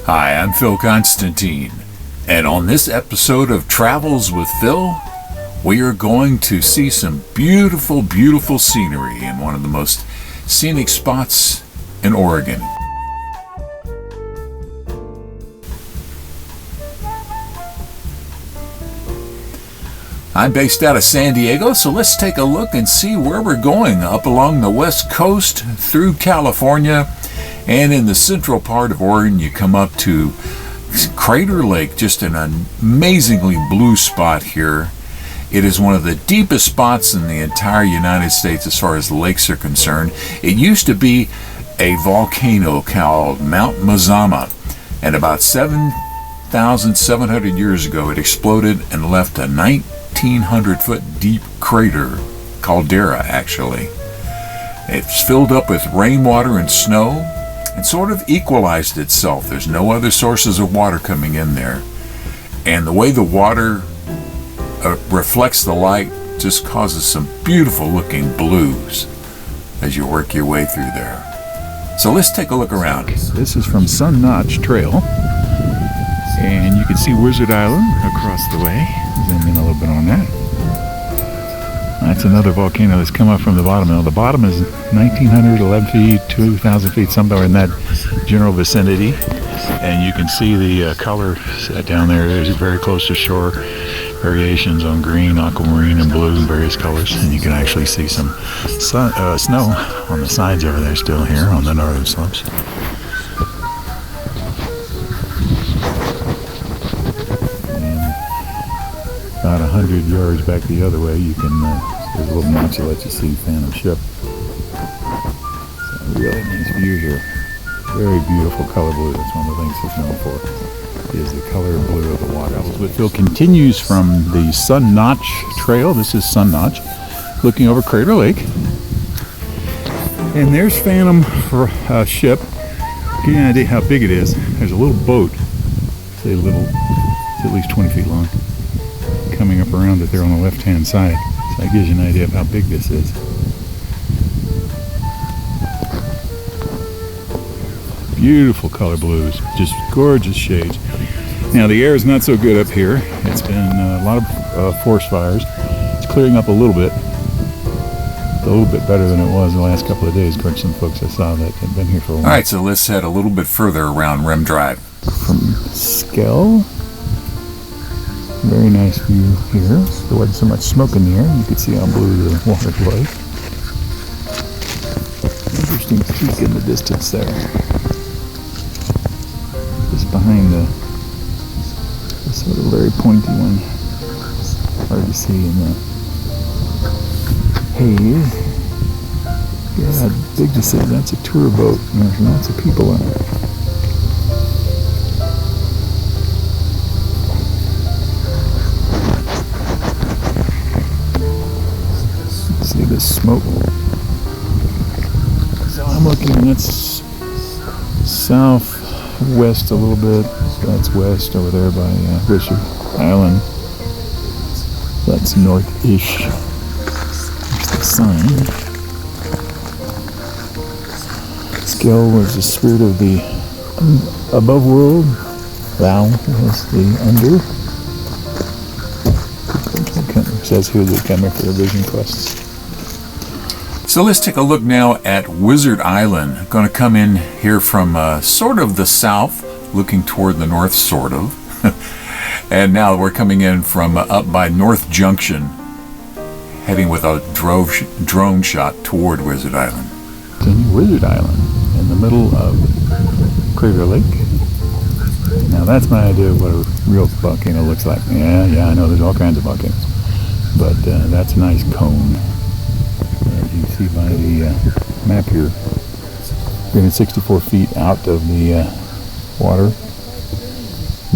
Hi, I'm 𝗃𝗃, and on this episode of Travels with Phil, we are going to see some beautiful, beautiful scenery in one of the most scenic spots in Oregon. I'm based out of San Diego, so let's take a look and see where we're going up along the west coast through California. And in the central part of Oregon, you come up to Crater Lake, just an amazingly blue spot here. It is one of the deepest spots in the entire United States as far as lakes are concerned. It used to be a volcano called Mount Mazama, and about 7,700 years ago it exploded and left a 1,900-foot deep crater, caldera actually. It's filled up with rainwater and snow and sort of equalized itself. There's no other sources of water coming in there. And the way the water reflects the light just causes some beautiful looking blues as you work your way through there. So let's take a look around. This is from Sun Notch Trail, and you can see Wizard Island across the way. Zoom in a little bit on that. That's another volcano that's come up from the bottom. Now the bottom is 1,911 feet, 2,000 feet, somewhere in that general vicinity. And you can see the color down there. It's very close to shore. Variations on green, aquamarine, and blue, and various colors. And you can actually see some snow on the sides over there still here on the northern slopes. About 100 yards back the other way, you can, there's a little notch that lets you see Phantom Ship. It's a really nice view here. Very beautiful color blue. That's one of the things it's known for, is the color blue of the water. Travels with Phil continues from the Sun Notch Trail. This is Sun Notch, looking over Crater Lake. And there's Phantom Ship. Give you an idea how big it is. There's a little boat, say little, it's at least 20 feet long, coming up around it there on the left-hand side. So that gives you an idea of how big this is. Beautiful color blues, just gorgeous shades. Now the air is not so good up here. It's been a lot of forest fires. It's clearing up a little bit better than it was the last couple of days. Of course, some folks I saw that had been here for a while. All right, so let's head a little bit further around Rim Drive. From 𝗃𝗃𝗃𝗃. Very nice view here. There wasn't so much smoke in the air. You could see how blue the water was. Interesting peak in the distance there. Just behind the sort of very pointy one. Hard to see in the haze. Yeah, how big this is. That's a tour boat. And there's lots of people on it. See the smoke. So I'm looking, that's southwest a little bit. That's west over there by 𝗪𝗏 Island. That's north-ish. There's the sign. 𝗃𝗃𝗃𝗃 was the spirit of the above world. 𝗃𝗏 was the under. It says here they come here for their vision quests. So let's take a look now at Wizard Island. I'm going to come in here from sort of the south, looking toward the north, sort of. And now we're coming in from up by North Junction, heading with a drone shot toward Wizard Island. It's in Wizard Island, in the middle of Crater Lake. Now that's my idea of what a real volcano looks like. Yeah, I know there's all kinds of volcanoes. But that's a nice cone. As you see by the map here, 364 feet out of the water,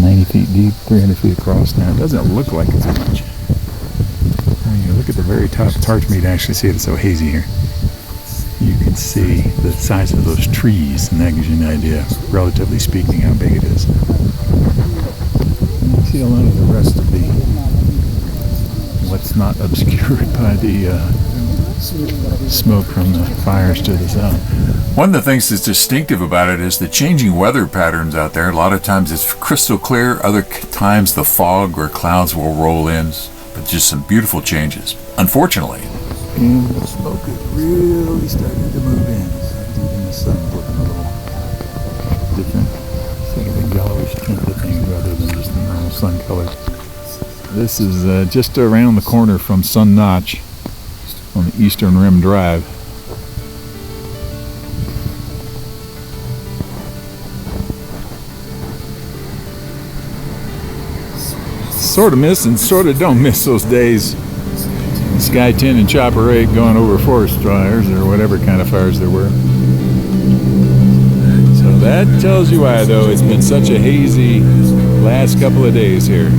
90 feet deep, 300 feet across. Now it doesn't look like it's much. When you look at the very top, it's hard for me to actually see it. It's so hazy here. You can see the size of those trees, and that gives you an idea, relatively speaking, how big it is. And you see a lot of the rest of the, what's not obscured by the smoke from the fires to the south. One of the things that's distinctive about it is the changing weather patterns out there. A lot of times it's crystal clear, other times the fog or clouds will roll in, but just some beautiful changes, unfortunately. And the smoke is really starting to move in. So even the sun's looking a little different. It's like a yellowish tint of thing rather than just the normal sun color. This is just around the corner from Sun Notch on the Eastern Rim Drive. Sort of miss and sort of don't miss those days. Sky 10 and Chopper 8 going over forest fires or whatever kind of fires there were. So that tells you why, though, it's been such a hazy last couple of days here.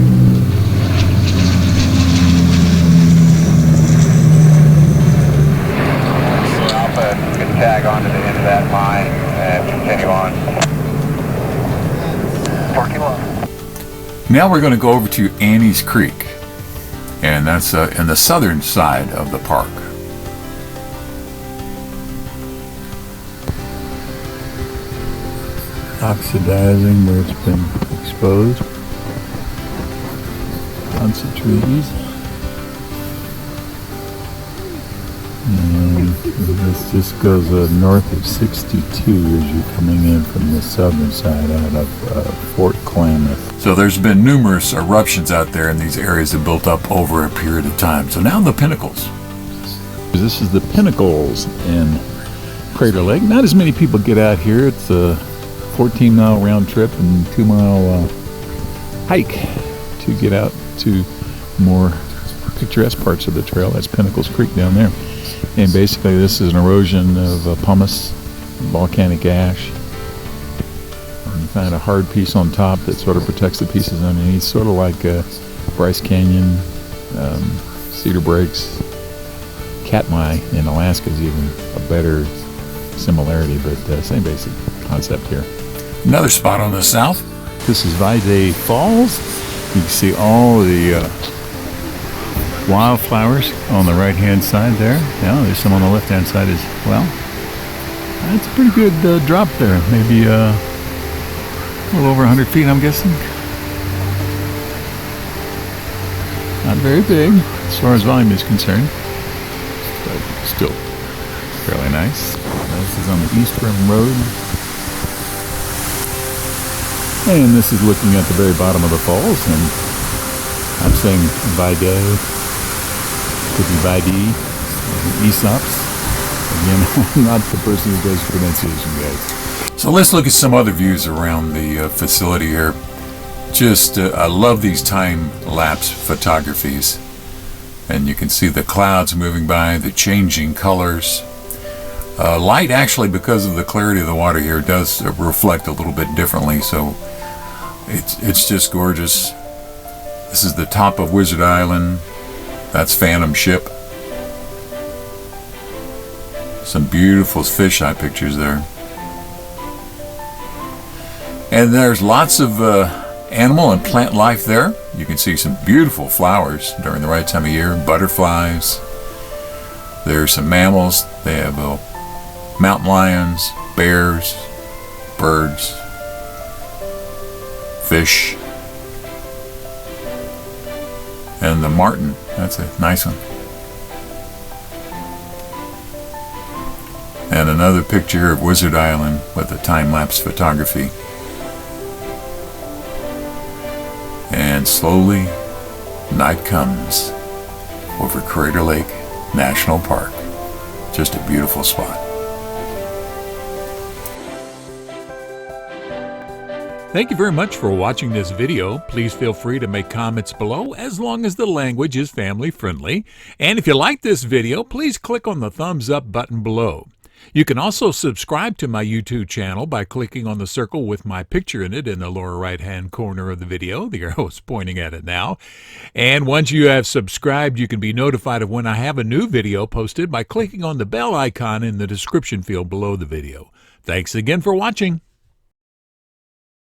Alpha, you can tag on to the end of that line and continue on. 4 kilo. Now we're going to go over to Annie's Creek, and that's in the southern side of the park. Oxidizing where it's been exposed. Lots of trees. And this just goes north of 62 as you're coming in from the southern side out of Fort Klamath. So there's been numerous eruptions out there, and these areas have built up over a period of time. So now the pinnacles. This is the Pinnacles in Crater Lake. Not as many people get out here. It's a 14-mile round trip and 2-mile hike to get out to more picturesque parts of the trail. That's Pinnacles Creek down there. And basically this is an erosion of pumice, volcanic ash. And you find a hard piece on top that sort of protects the pieces underneath, sort of like Bryce Canyon, Cedar Breaks. Katmai in Alaska is even a better similarity, but same basic concept here. Another spot on the south. This is 𝗍𝗃 Falls. You can see all the wildflowers on the right-hand side there. Yeah, there's some on the left-hand side as well. That's a pretty good drop there. Maybe a little over 100 feet, I'm guessing. Not very big as far as volume is concerned, but still fairly nice. This is on the East Rim Road. And this is looking at the very bottom of the falls, and I'm saying 𝗍𝗃. Could be 𝗍𝗃, Aesop's. Again, I'm not the person who does pronunciation, guys. So let's look at some other views around the facility here. Just, I love these time-lapse photographies. And you can see the clouds moving by, the changing colors. Light actually, because of the clarity of the water here, does reflect a little bit differently, so it's just gorgeous. This is the top of Wizard Island. That's Phantom Ship. Some beautiful fisheye pictures there. And there's lots of animal and plant life there. You can see some beautiful flowers during the right time of year, butterflies. There's some mammals. They have mountain lions, bears, birds, fish, and the marten. That's a nice one. And another picture of Wizard Island with a time-lapse photography. And slowly, night comes over Crater Lake National Park. Just a beautiful spot. Thank you very much for watching this video. Please feel free to make comments below as long as the language is family friendly. And if you like this video, please click on the thumbs up button below. You can also subscribe to my YouTube channel by clicking on the circle with my picture in it in the lower right-hand corner of the video. The arrow is pointing at it now. And once you have subscribed, you can be notified of when I have a new video posted by clicking on the bell icon in the description field below the video. Thanks again for watching.